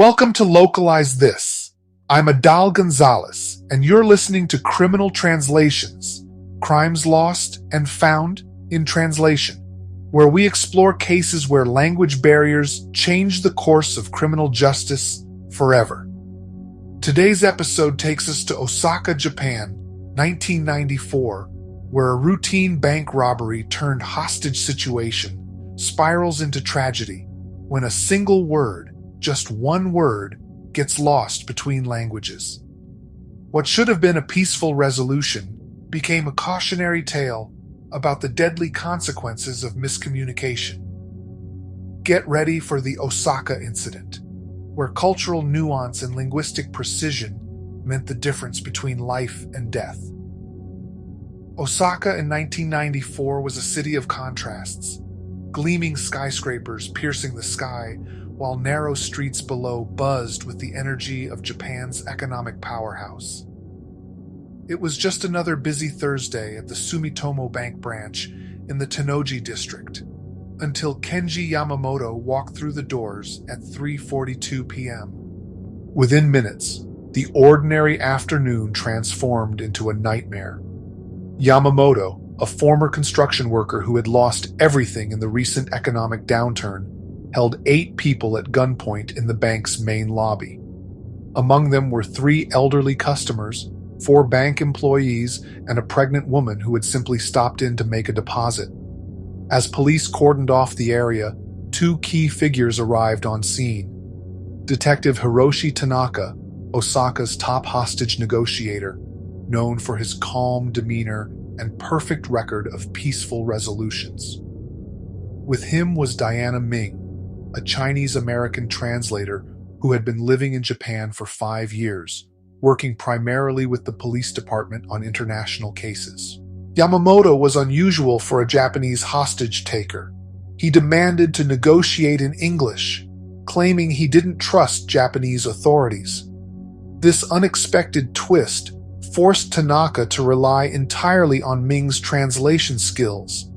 Welcome to Localize This. I'm Adal Gonzalez, and you're listening to Criminal Translations, Crimes Lost and Found in Translation, where we explore cases where language barriers change the course of criminal justice forever. Today's episode takes us to Osaka, Japan, 1994, where a routine bank robbery turned hostage situation spirals into tragedy when a single word, just one word, gets lost between languages. What should have been a peaceful resolution became a cautionary tale about the deadly consequences of miscommunication. Get ready for the Osaka Incident, where cultural nuance and linguistic precision meant the difference between life and death. Osaka in 1994 was a city of contrasts, gleaming skyscrapers piercing the sky, while narrow streets below buzzed with the energy of Japan's economic powerhouse. It was just another busy Thursday at the Sumitomo Bank branch in the Tennoji district, until Kenji Yamamoto walked through the doors at 3:42 p.m. Within minutes, the ordinary afternoon transformed into a nightmare. Yamamoto, a former construction worker who had lost everything in the recent economic downturn, held 8 people at gunpoint in the bank's main lobby. Among them were 3 elderly customers, 4 bank employees, and a pregnant woman who had simply stopped in to make a deposit. As police cordoned off the area, 2 key figures arrived on scene. Detective Hiroshi Tanaka, Osaka's top hostage negotiator, known for his calm demeanor and perfect record of peaceful resolutions. With him was Diana Ming, a Chinese-American translator who had been living in Japan for 5 years, working primarily with the police department on international cases. Yamamoto was unusual for a Japanese hostage taker. He demanded to negotiate in English, claiming he didn't trust Japanese authorities. This unexpected twist forced Tanaka to rely entirely on Ming's translation skills,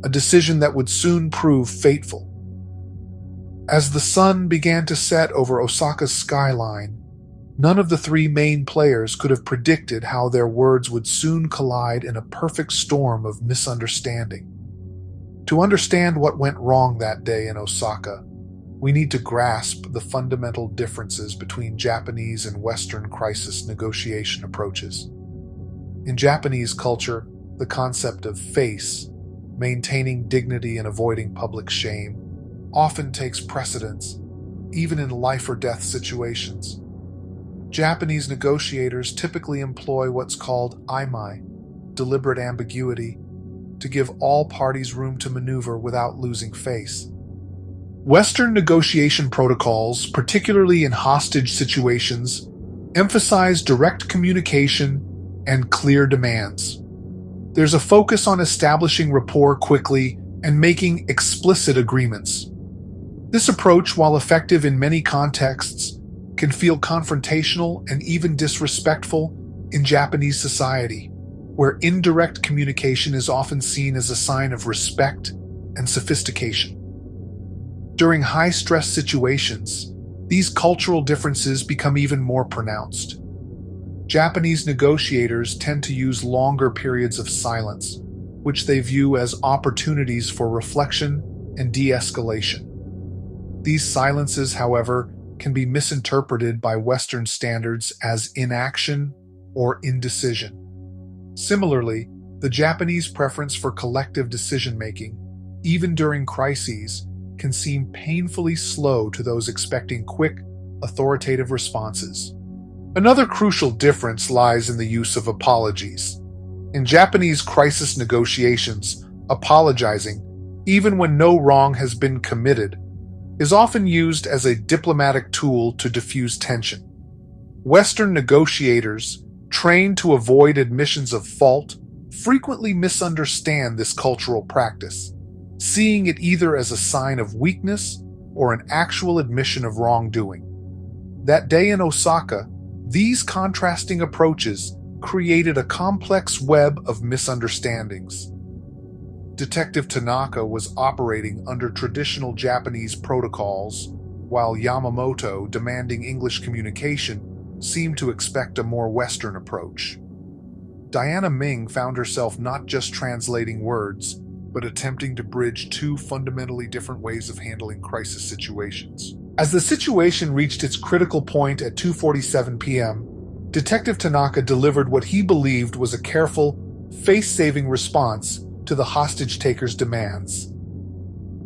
a decision that would soon prove fateful. As the sun began to set over Osaka's skyline, none of the 3 main players could have predicted how their words would soon collide in a perfect storm of misunderstanding. To understand what went wrong that day in Osaka, we need to grasp the fundamental differences between Japanese and Western crisis negotiation approaches. In Japanese culture, the concept of face, maintaining dignity and avoiding public shame, often takes precedence, even in life-or-death situations. Japanese negotiators typically employ what's called aimai, deliberate ambiguity, to give all parties room to maneuver without losing face. Western negotiation protocols, particularly in hostage situations, emphasize direct communication and clear demands. There's a focus on establishing rapport quickly and making explicit agreements. This approach, while effective in many contexts, can feel confrontational and even disrespectful in Japanese society, where indirect communication is often seen as a sign of respect and sophistication. During high-stress situations, these cultural differences become even more pronounced. Japanese negotiators tend to use longer periods of silence, which they view as opportunities for reflection and de-escalation. These silences, however, can be misinterpreted by Western standards as inaction or indecision. Similarly, the Japanese preference for collective decision-making, even during crises, can seem painfully slow to those expecting quick, authoritative responses. Another crucial difference lies in the use of apologies. In Japanese crisis negotiations, apologizing, even when no wrong has been committed, is often used as a diplomatic tool to diffuse tension. Western negotiators, trained to avoid admissions of fault, frequently misunderstand this cultural practice, seeing it either as a sign of weakness or an actual admission of wrongdoing. That day in Osaka, these contrasting approaches created a complex web of misunderstandings. Detective Tanaka was operating under traditional Japanese protocols, while Yamamoto, demanding English communication, seemed to expect a more Western approach. Diana Ming found herself not just translating words, but attempting to bridge two fundamentally different ways of handling crisis situations. As the situation reached its critical point at 2:47 p.m., Detective Tanaka delivered what he believed was a careful, face-saving response to the hostage-taker's demands.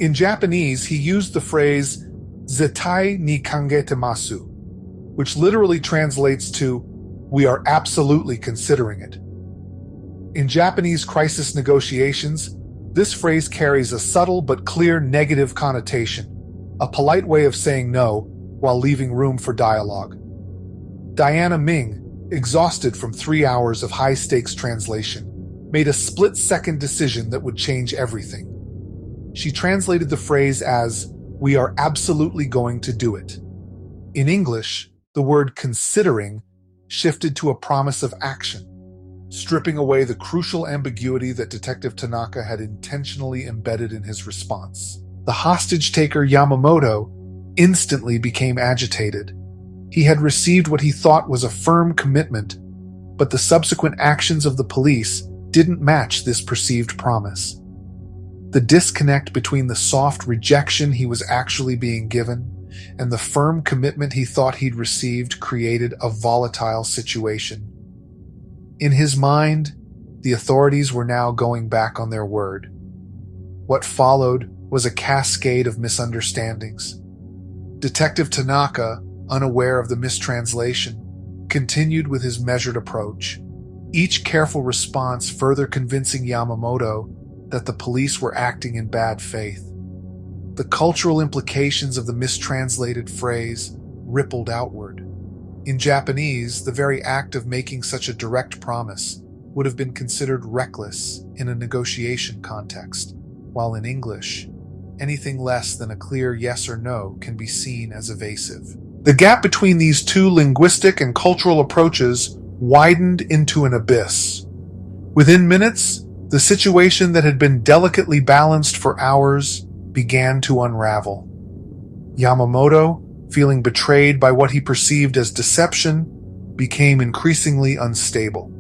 In Japanese, he used the phrase "zetai ni kangetemasu," which literally translates to "we are absolutely considering it." In Japanese crisis negotiations, this phrase carries a subtle but clear negative connotation, a polite way of saying no while leaving room for dialogue. Diana Ming, exhausted from 3 hours of high-stakes translation, made a split-second decision that would change everything. She translated the phrase as, "We are absolutely going to do it." In English, the word considering shifted to a promise of action, stripping away the crucial ambiguity that Detective Tanaka had intentionally embedded in his response. The hostage-taker Yamamoto instantly became agitated. He had received what he thought was a firm commitment, but the subsequent actions of the police didn't match this perceived promise. The disconnect between the soft rejection he was actually being given and the firm commitment he thought he'd received created a volatile situation. In his mind, the authorities were now going back on their word. What followed was a cascade of misunderstandings. Detective Tanaka, unaware of the mistranslation, continued with his measured approach, each careful response further convincing Yamamoto that the police were acting in bad faith. The cultural implications of the mistranslated phrase rippled outward. In Japanese, the very act of making such a direct promise would have been considered reckless in a negotiation context, while in English, anything less than a clear yes or no can be seen as evasive. The gap between these two linguistic and cultural approaches widened into an abyss. Within minutes, the situation that had been delicately balanced for hours began to unravel. Yamamoto, feeling betrayed by what he perceived as deception, became increasingly unstable.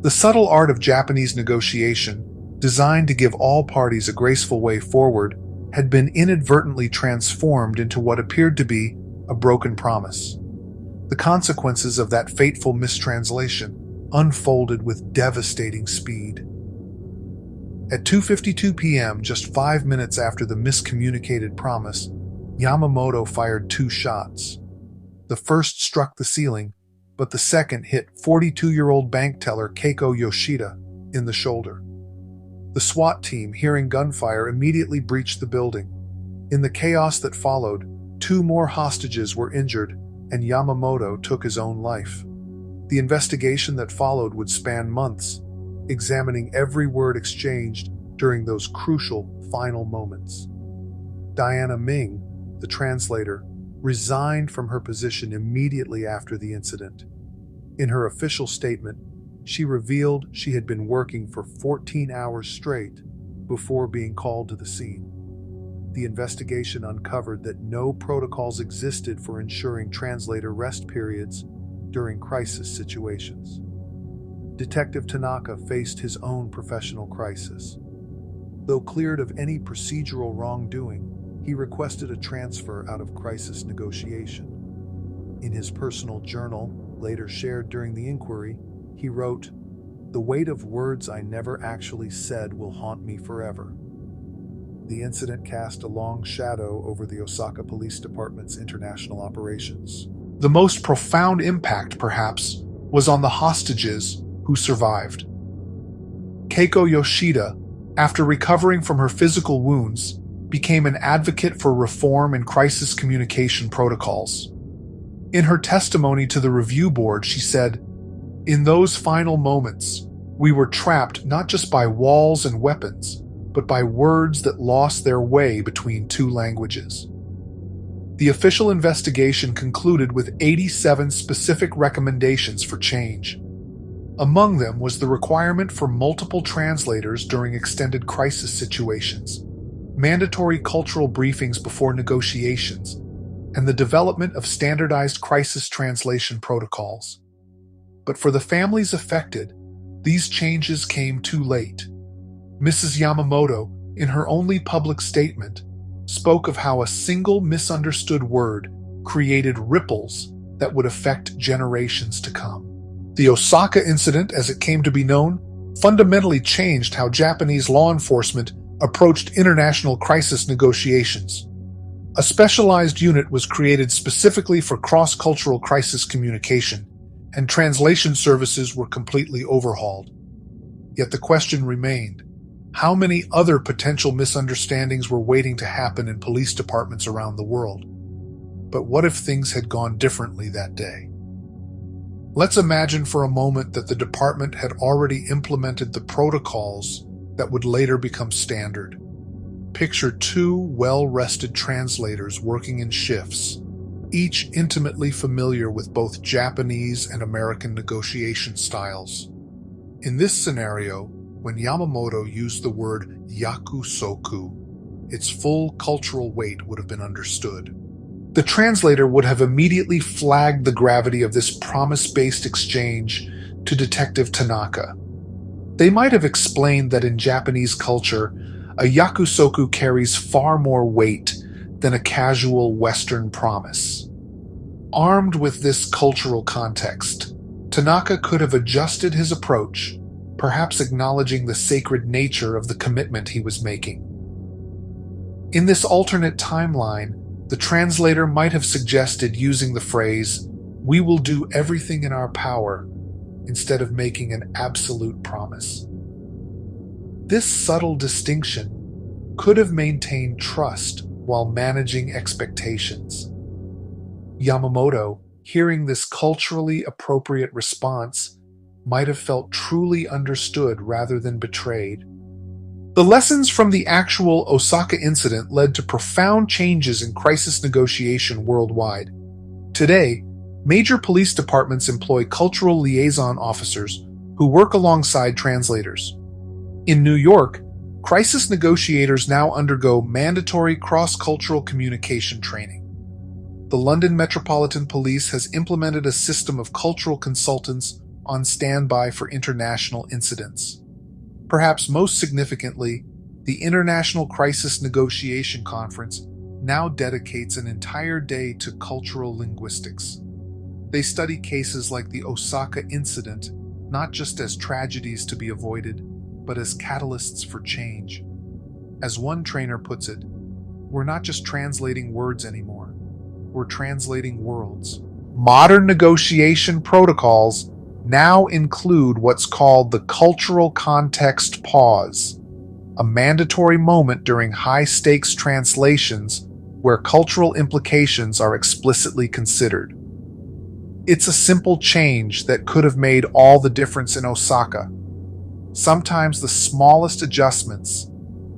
The subtle art of Japanese negotiation, designed to give all parties a graceful way forward, had been inadvertently transformed into what appeared to be a broken promise. The consequences of that fateful mistranslation unfolded with devastating speed. At 2:52 p.m., just 5 minutes after the miscommunicated promise, Yamamoto fired 2 shots. The first struck the ceiling, but the second hit 42-year-old bank teller Keiko Yoshida in the shoulder. The SWAT team, hearing gunfire, immediately breached the building. In the chaos that followed, 2 more hostages were injured, and Yamamoto took his own life. The investigation that followed would span months, examining every word exchanged during those crucial final moments. Diana Ming, the translator, resigned from her position immediately after the incident. In her official statement, she revealed she had been working for 14 hours straight before being called to the scene. The investigation uncovered that no protocols existed for ensuring translator rest periods during crisis situations. Detective Tanaka faced his own professional crisis. Though cleared of any procedural wrongdoing, he requested a transfer out of crisis negotiation. In his personal journal, later shared during the inquiry, he wrote, "The weight of words I never actually said will haunt me forever." The incident cast a long shadow over the Osaka Police Department's international operations. The most profound impact, perhaps, was on the hostages who survived. Keiko Yoshida, after recovering from her physical wounds, became an advocate for reform in crisis communication protocols. In her testimony to the review board, she said, "In those final moments, we were trapped not just by walls and weapons, but by words that lost their way between 2 languages." The official investigation concluded with 87 specific recommendations for change. Among them was the requirement for multiple translators during extended crisis situations, mandatory cultural briefings before negotiations, and the development of standardized crisis translation protocols. But for the families affected, these changes came too late. Mrs. Yamamoto, in her only public statement, spoke of how a single misunderstood word created ripples that would affect generations to come. The Osaka Incident, as it came to be known, fundamentally changed how Japanese law enforcement approached international crisis negotiations. A specialized unit was created specifically for cross-cultural crisis communication, and translation services were completely overhauled. Yet the question remained: how many other potential misunderstandings were waiting to happen in police departments around the world? But what if things had gone differently that day? Let's imagine for a moment that the department had already implemented the protocols that would later become standard. Picture two well-rested translators working in shifts, each intimately familiar with both Japanese and American negotiation styles. In this scenario, when Yamamoto used the word yakusoku, its full cultural weight would have been understood. The translator would have immediately flagged the gravity of this promise-based exchange to Detective Tanaka. They might have explained that in Japanese culture, a yakusoku carries far more weight than a casual Western promise. Armed with this cultural context, Tanaka could have adjusted his approach, perhaps acknowledging the sacred nature of the commitment he was making. In this alternate timeline, the translator might have suggested using the phrase, "We will do everything in our power," instead of making an absolute promise. This subtle distinction could have maintained trust while managing expectations. Yamamoto, hearing this culturally appropriate response, might have felt truly understood rather than betrayed. The lessons from the actual Osaka incident led to profound changes in crisis negotiation worldwide. Today, major police departments employ cultural liaison officers who work alongside translators. In New York, crisis negotiators now undergo mandatory cross-cultural communication training. The London Metropolitan Police has implemented a system of cultural consultants on standby for international incidents. Perhaps most significantly, the International Crisis Negotiation Conference now dedicates an entire day to cultural linguistics. They study cases like the Osaka Incident not just as tragedies to be avoided, but as catalysts for change. As one trainer puts it, we're not just translating words anymore, we're translating worlds. Modern negotiation protocols now include what's called the cultural context pause, a mandatory moment during high-stakes translations where cultural implications are explicitly considered. It's a simple change that could have made all the difference in Osaka. Sometimes the smallest adjustments,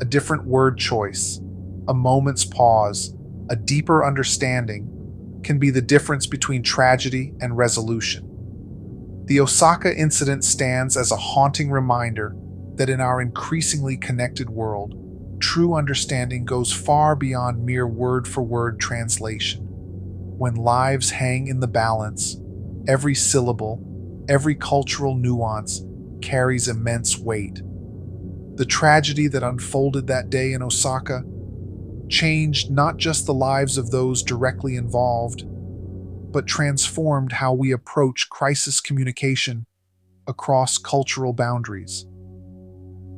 a different word choice, a moment's pause, a deeper understanding, can be the difference between tragedy and resolution. The Osaka incident stands as a haunting reminder that in our increasingly connected world, true understanding goes far beyond mere word-for-word translation. When lives hang in the balance, every syllable, every cultural nuance carries immense weight. The tragedy that unfolded that day in Osaka changed not just the lives of those directly involved, but transformed how we approach crisis communication across cultural boundaries.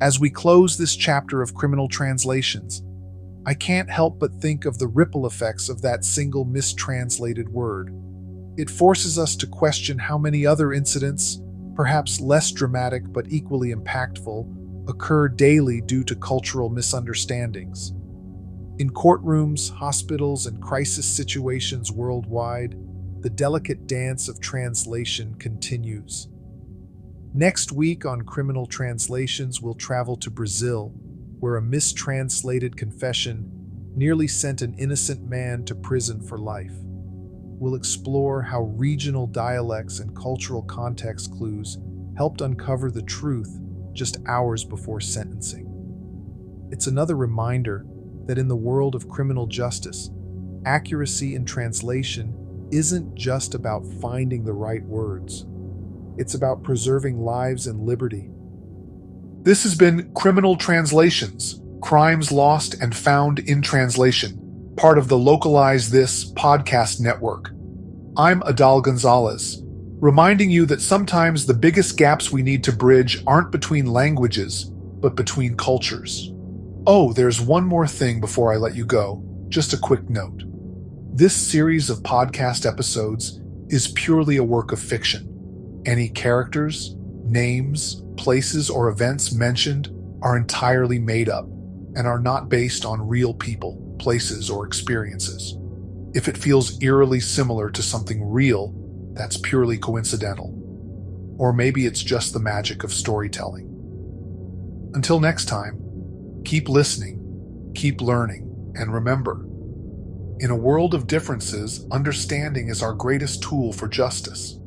As we close this chapter of criminal translations, I can't help but think of the ripple effects of that single mistranslated word. It forces us to question how many other incidents, perhaps less dramatic but equally impactful, occur daily due to cultural misunderstandings. In courtrooms, hospitals, and crisis situations worldwide, the delicate dance of translation continues. Next week on Criminal Translations, we'll travel to Brazil, where a mistranslated confession nearly sent an innocent man to prison for life. We'll explore how regional dialects and cultural context clues helped uncover the truth just hours before sentencing. It's another reminder that in the world of criminal justice, Accuracy in translation isn't just about finding the right words. It's about preserving lives and liberty. This has been Criminal Translations, Crimes Lost and Found in Translation, part of the Localize This podcast network. I'm Adal Gonzalez, reminding you that sometimes the biggest gaps we need to bridge aren't between languages, but between cultures. Oh, there's one more thing before I let you go, just a quick note. This series of podcast episodes is purely a work of fiction. Any characters, names, places, or events mentioned are entirely made up and are not based on real people, places, or experiences. If it feels eerily similar to something real, that's purely coincidental. Or maybe it's just the magic of storytelling. Until next time, keep listening, keep learning, and remember, in a world of differences, understanding is our greatest tool for justice.